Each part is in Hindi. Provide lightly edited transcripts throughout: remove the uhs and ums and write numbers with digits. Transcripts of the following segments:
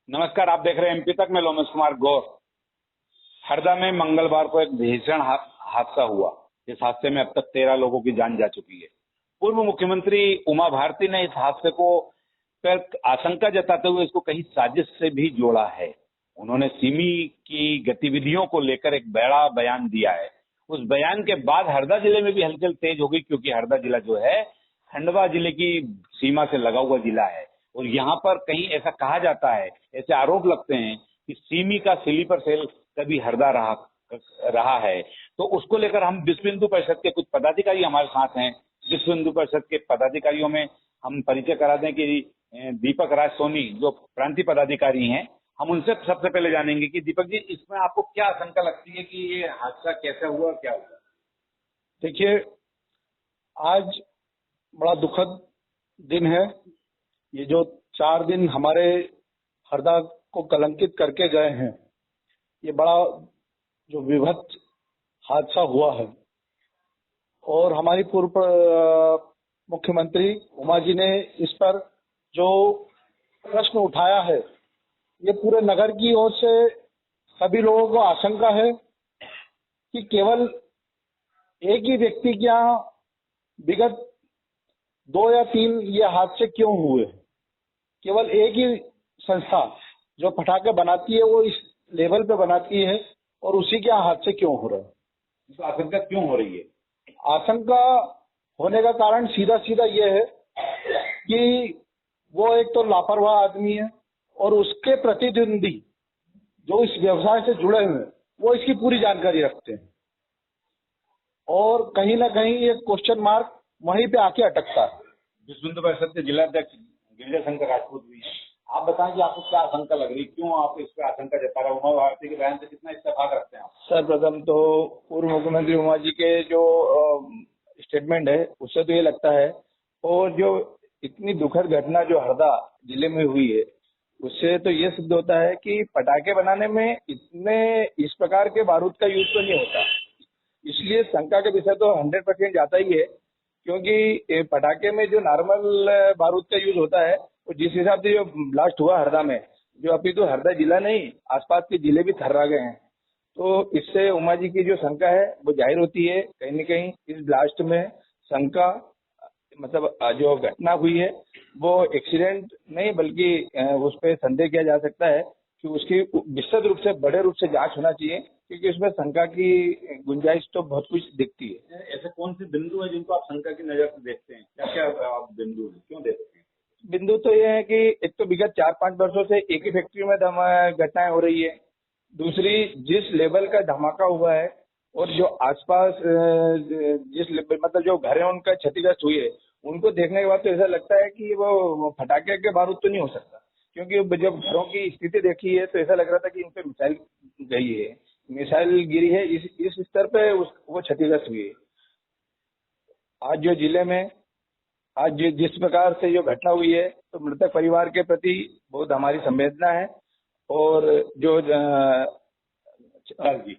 नमस्कार, आप देख रहे हैं एमपी तक। मैं लोमेश कुमार गौर। हरदा में मंगलवार को एक भीषण हादसा हुआ। इस हादसे में अब तक 13 लोगों की जान जा चुकी है। पूर्व मुख्यमंत्री उमा भारती ने इस हादसे को पर आशंका जताते हुए इसको कहीं साजिश से भी जोड़ा है। उन्होंने सिमी की गतिविधियों को लेकर एक बड़ा बयान दिया है। उस बयान के बाद हरदा जिले में भी हलचल तेज हो गई, क्योंकि हरदा जिला जो है खंडवा जिले की सीमा से लगा हुआ जिला है और यहाँ पर कहीं ऐसा कहा जाता है, ऐसे आरोप लगते हैं कि सिमी का स्लीपर सेल कभी हरदा रहा है। तो उसको लेकर हम विश्व हिंदू परिषद के कुछ पदाधिकारी हमारे साथ हैं। विश्व हिंदू परिषद के पदाधिकारियों में हम परिचय करा दें कि दीपक राज सोनी जो प्रांतीय पदाधिकारी हैं, हम उनसे सबसे पहले जानेंगे कि दीपक जी, इसमें आपको क्या आशंका लगती है कि ये हादसा कैसे हुआ, क्या हुआ? देखिए, आज बड़ा दुखद दिन है। ये जो 4 दिन हमारे हरदा को कलंकित करके गए हैं, ये बड़ा जो विभत्स हादसा हुआ है। और हमारी पूर्व मुख्यमंत्री उमा जी ने इस पर जो प्रश्न उठाया है, ये पूरे नगर की ओर से सभी लोगों को आशंका है कि केवल एक ही व्यक्ति के यहाँ विगत 2 या 3 ये हादसे क्यों हुए। केवल एक ही संस्था जो पटाखे बनाती है वो इस लेवल पे बनाती है और उसी के यहाँ हादसे क्यों हो रहे हैं। तो आशंका क्यों हो रही है? आशंका होने का कारण सीधा सीधा ये है कि वो एक तो लापरवाह आदमी है और उसके प्रतिद्वंदी जो इस व्यवसाय से जुड़े हुए हैं वो इसकी पूरी जानकारी रखते हैं और कहीं ना कहीं ये क्वेश्चन मार्क वहीं पे आके अटकता है। विश्व हिंदू परिषद के जिलाध्यक्ष गिरिजा शंकर राजपूत भी हैं। आप बताएं कि आपको क्या आशंका लग रही, क्यों आप इस पर आशंका जता रहे हैं? उमा भारती के बयान से कितना इत्तेफाक रखते हैं आप? सर्वप्रथम तो पूर्व मुख्यमंत्री उमा जी के जो स्टेटमेंट है उससे तो ये लगता है, और जो इतनी दुखद घटना जो हरदा जिले में हुई है उससे तो ये सिद्ध होता है कि पटाखे बनाने में इतने इस प्रकार के बारूद का यूज तो नहीं होता। इसलिए शंका के विषय तो 100% जाता ही है, क्योंकि पटाखे में जो नॉर्मल बारूद का यूज होता है वो जिस हिसाब से जो ब्लास्ट हुआ हरदा में, जो अभी तो हरदा जिला नहीं आसपास के जिले भी थर्रा गए हैं, तो इससे उमा जी की जो शंका है वो जाहिर होती है। कहीं न कहीं इस ब्लास्ट में शंका मतलब जो घटना हुई है वो एक्सीडेंट नहीं बल्कि उस पर संदेह किया जा सकता है कि उसकी विस्तृत रूप से बड़े रूप से जांच होना चाहिए, क्योंकि उसमें शंका की गुंजाइश तो बहुत कुछ दिखती है। ऐसे कौन से बिंदु है जिनको आप शंका की नजर से देखते हैं? क्या क्या आप बिंदु है, क्यों देखते हैं? बिंदु तो ये है कि एक तो विगत 4-5 वर्षों से एक ही फैक्ट्री में घटनाएं हो रही है। दूसरी, जिस लेवल का धमाका हुआ है और जो आसपास जिस मतलब जो घर है उनका क्षतिग्रस्त हुई है, उनको देखने के बाद तो ऐसा लगता है कि वो फटाके के बारूद तो नहीं हो सकता, क्योंकि जब घरों की स्थिति देखी है तो ऐसा लग रहा था कि उन पे मिसाइल गई है, मिसाइल गिरी है, इस स्तर पे वो क्षतिग्रस्त हुई है। आज जो जिले में आज जिस प्रकार से जो घटना हुई है, तो मृतक परिवार के प्रति बहुत हमारी संवेदना है। और जो जी,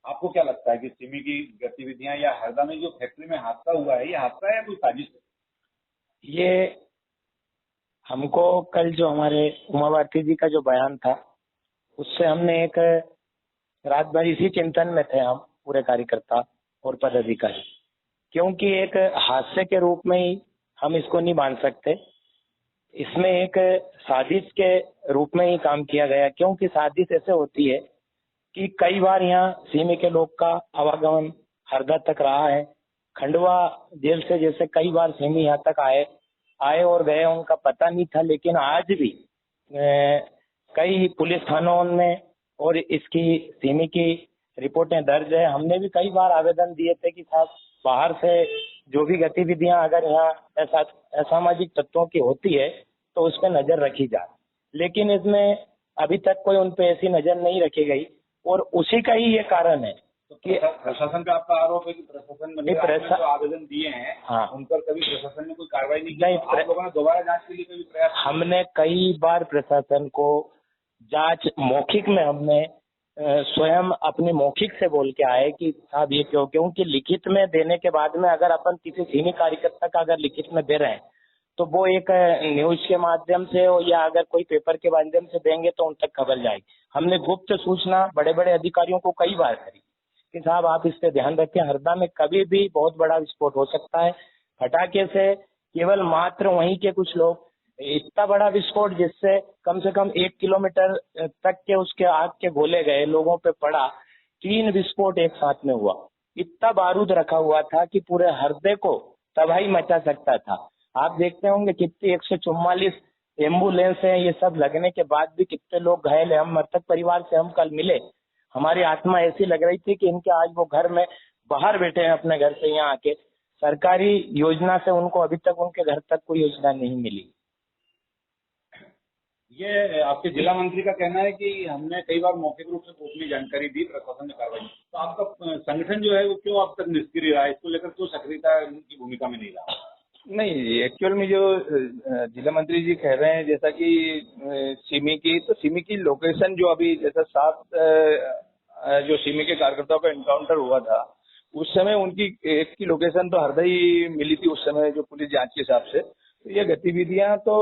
आपको क्या लगता है कि सिमी की गतिविधियां या हरदा में जो फैक्ट्री में हादसा हुआ है, ये हादसा है या कोई साजिश है? ये हमको कल जो हमारे उमा भारती जी का जो बयान था उससे हमने एक रात भर इसी चिंतन में थे हम पूरे कार्यकर्ता और पदाधिकारी, क्योंकि एक हादसे के रूप में ही हम इसको नहीं मान सकते। इसमें एक साजिश के रूप में ही काम किया गया, क्योंकि साजिश ऐसे होती है कि कई बार यहाँ सीमी के लोग का आवागमन हरदा तक रहा है। खंडवा जेल से जैसे कई बार सीमी यहाँ तक आए और गए, उनका पता नहीं था। लेकिन आज भी कई पुलिस थानों में और इसकी सीमी की रिपोर्टें दर्ज है। हमने भी कई बार आवेदन दिए थे कि साहब बाहर से जो भी गतिविधियां अगर यहाँ असामाजिक तत्वों की होती है तो उस पर नजर रखी जाए, लेकिन इसमें अभी तक कोई उन पे ऐसी नजर नहीं रखी गई और उसी का ही ये कारण है कि प्रशासन का आपका आरोप है कि प्रशासन ने जो आवेदन दिए हैं, हाँ, उन पर कभी प्रशासन ने कोई कार्रवाई नहीं की। आप लोगों ने दोबारा जांच के लिए कभी प्रयास? हमने कई बार प्रशासन को जांच मौखिक में हमने स्वयं अपनी मौखिक से बोल के आए कि साहब ये क्योंकि लिखित में देने के बाद में अगर अपन किसी सीनियर कार्यकर्ता का अगर लिखित में दे रहे हैं तो वो एक न्यूज के माध्यम से हो या अगर कोई पेपर के माध्यम से देंगे तो उन तक खबर जाएगी। हमने गुप्त सूचना बड़े बड़े अधिकारियों को कई बार करी कि साहब आप इस पे ध्यान रखें, हरदा में कभी भी बहुत बड़ा विस्फोट हो सकता है। फटाके से केवल मात्र वहीं के कुछ लोग, इतना बड़ा विस्फोट जिससे कम से कम 1 किलोमीटर तक के उसके आग के गोले गए, लोगों पे पड़ा। 3 विस्फोट एक साथ में हुआ। इतना बारूद रखा हुआ था कि पूरे हरदे को तबाही मचा सकता था। आप देखते होंगे कितनी 144 एम्बुलेंस है, ये सब लगने के बाद भी कितने लोग घायल है। हम मृतक परिवार से हम कल मिले, हमारी आत्मा ऐसी लग रही थी कि इनके आज वो घर में बाहर बैठे हैं अपने घर से यहाँ आके। सरकारी योजना से उनको अभी तक उनके घर तक कोई योजना नहीं मिली। ये आपके जिला मंत्री का कहना है कि हमने कई बार मौखिक रूप से गोपनीय जानकारी दी, प्रशासन ने कार्रवाई। तो आपका संगठन जो है वो क्यों अब तक निष्क्रिय रहा है, इसको लेकर क्यों सक्रियता की भूमिका में नहीं रहा? नहीं, एक्चुअल में जो जिला मंत्री जी कह रहे हैं, जैसा कि सिमी की लोकेशन जो अभी जैसा 7 जो सिमी के कार्यकर्ताओं का एनकाउंटर हुआ था, उस समय उनकी एक की लोकेशन तो हरदा ही मिली थी उस समय, जो पुलिस जांच के हिसाब से। तो ये गतिविधियां तो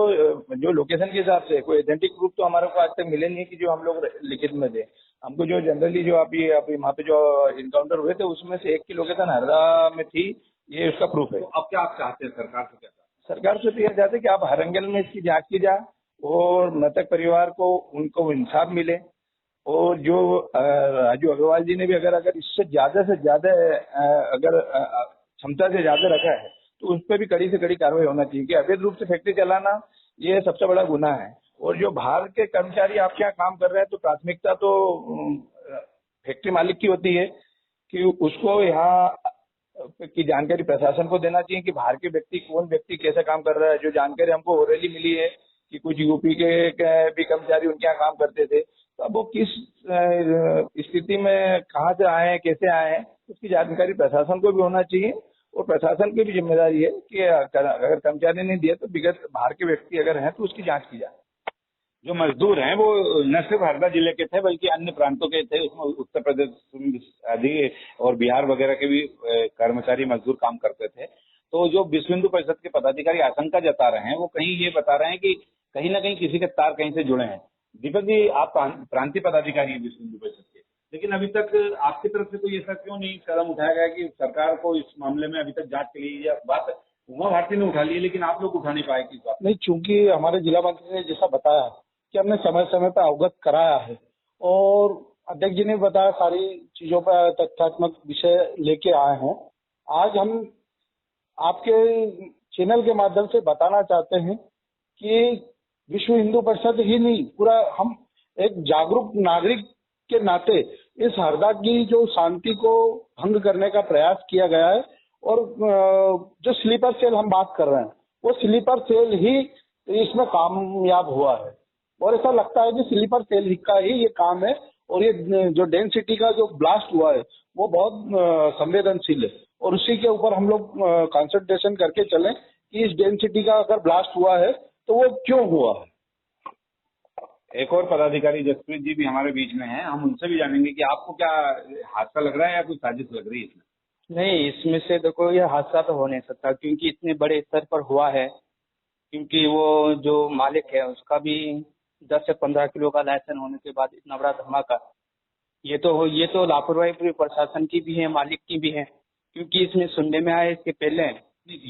जो लोकेशन के हिसाब से, कोई ऑथेंटिक प्रूफ तो हमारे को आज तक मिले नहीं कि जो हम लोग लिखित में दे। हमको जो जनरली जो अभी वहाँ पे जो इनकाउंटर हुए थे उसमें से एक की लोकेशन हरदा में थी, ये उसका प्रूफ है। तो अब क्या आप चाहते हैं सरकार से? क्या सरकार से तो यह चाहते हैं कि आप हर एंगल में इसकी जांच की जाए और मृतक परिवार को उनको इंसाफ मिले। और जो राजू अग्रवाल जी ने भी अगर इससे ज्यादा से ज्यादा अगर क्षमता से ज्यादा रखा है तो उस पर भी कड़ी से कड़ी कार्रवाई होना चाहिए कि अवैध रूप से फैक्ट्री चलाना ये सबसे बड़ा गुनाह है। और जो बाहर के कर्मचारी आपके यहाँ काम कर रहे हैं तो प्राथमिकता तो फैक्ट्री मालिक की होती है कि उसको यहाँ की जानकारी प्रशासन को देना चाहिए कि बाहर के व्यक्ति, कौन व्यक्ति कैसे काम कर रहा है। जो जानकारी हमको ओरली मिली है कि कुछ यूपी के भी कर्मचारी उनके यहाँ काम करते थे, तो अब वो किस स्थिति में कहाँ से आए हैं, कैसे आए हैं, उसकी जानकारी प्रशासन को भी होना चाहिए। और प्रशासन की भी जिम्मेदारी है कि अगर कर्मचारी नहीं दिया तो विगत बाहर के व्यक्ति अगर हैं तो उसकी जांच की जाए। जो मजदूर हैं वो न सिर्फ हरदा जिले के थे बल्कि अन्य प्रांतों के थे, उसमें उत्तर प्रदेश आदि और बिहार वगैरह के भी कर्मचारी मजदूर काम करते थे। तो जो विश्व हिंदू परिषद के पदाधिकारी आशंका जता रहे हैं, वो कहीं ये बता रहे हैं कि कहीं ना कहीं किसी के तार कहीं से जुड़े हैं। दीपक जी, आप प्रांतीय पदाधिकारी हैं विश्व हिंदू परिषद के, लेकिन अभी तक आपकी तरफ से कोई ऐसा क्यों नहीं कदम उठाया गया कि सरकार को इस मामले में अभी तक जांच के लिए? यह बात उमा भारती ने उठा ली है लेकिन आप लोग उठा नहीं पाए किस बात? नहीं, चूंकि हमारे जिला मंत्री ने जैसा बताया कि हमने समय समय पर अवगत कराया है और अध्यक्ष जी ने बताया सारी चीजों पर तथ्यात्मक विषय लेके आए हैं। आज हम आपके चैनल के माध्यम से बताना चाहते हैं कि विश्व हिंदू परिषद ही नहीं, पूरा हम एक जागरूक नागरिक के नाते इस हरदा की जो शांति को भंग करने का प्रयास किया गया है और जो स्लीपर सेल हम बात कर रहे हैं वो स्लीपर सेल ही इसमें कामयाब हुआ है। और ऐसा लगता है कि स्लीपर सेल का ही ये काम है। और ये जो डेंसिटी का जो ब्लास्ट हुआ है वो बहुत संवेदनशील है और उसी के ऊपर हम लोग कंसंट्रेशन करके चलें कि इस डेंसिटी का अगर ब्लास्ट हुआ है तो वो क्यों हुआ है। एक और पदाधिकारी जसप्रीत जी भी हमारे बीच में हैं, हम उनसे भी जानेंगे कि आपको क्या हादसा लग रहा है या कोई साजिश लग रही है इसमें? नहीं, इसमें से देखो ये हादसा तो हो नहीं सकता क्योंकि इतने बड़े स्तर पर हुआ है। क्योंकि वो जो मालिक है उसका भी 10 से 15 किलो का लाइसेंस होने के बाद इतना बड़ा धमाका, ये तो लापरवाही पूरी प्रशासन की भी है, मालिक की भी है। क्योंकि इसमें सुनने में आया इसके पहले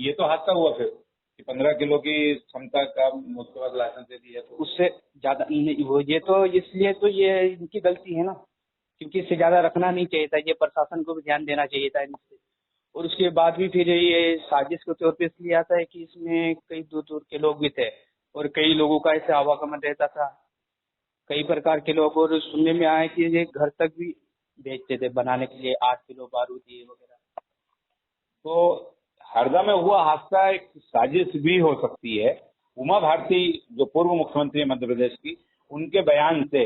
ये तो हादसा हुआ फिर कि 15 किलो की क्षमता का उसके बाद लाइसेंस दे दिया, तो उससे ज्यादा वो ये तो इसलिए तो ये इनकी गलती है ना, क्योंकि इससे ज्यादा रखना नहीं चाहिए था। ये प्रशासन को भी ध्यान देना चाहिए था इनसे। और उसके बाद भी फिर ये साजिश के तौर पे इसलिए आता है कि इसमें कई दूर दूर के लोग भी थे और कई लोगों का ऐसे आवागमन रहता था, कई प्रकार के लोग। और सुनने में आया कि ये घर तक भी भेजते थे बनाने के लिए 8 किलो बारूद ये वगैरह। तो हरदा में हुआ हादसा एक साजिश भी हो सकती है। उमा भारती जो पूर्व मुख्यमंत्री है मध्य प्रदेश की, उनके बयान से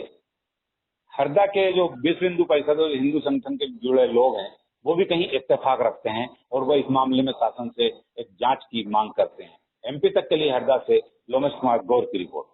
हरदा के जो विश्व हिंदू परिषद और हिंदू संगठन के जुड़े लोग हैं वो भी कहीं इत्तेफाक रखते हैं और वह इस मामले में शासन से एक जांच की मांग करते हैं। एमपी तक के लिए हरदा से लोमेश कुमार गौर की रिपोर्ट।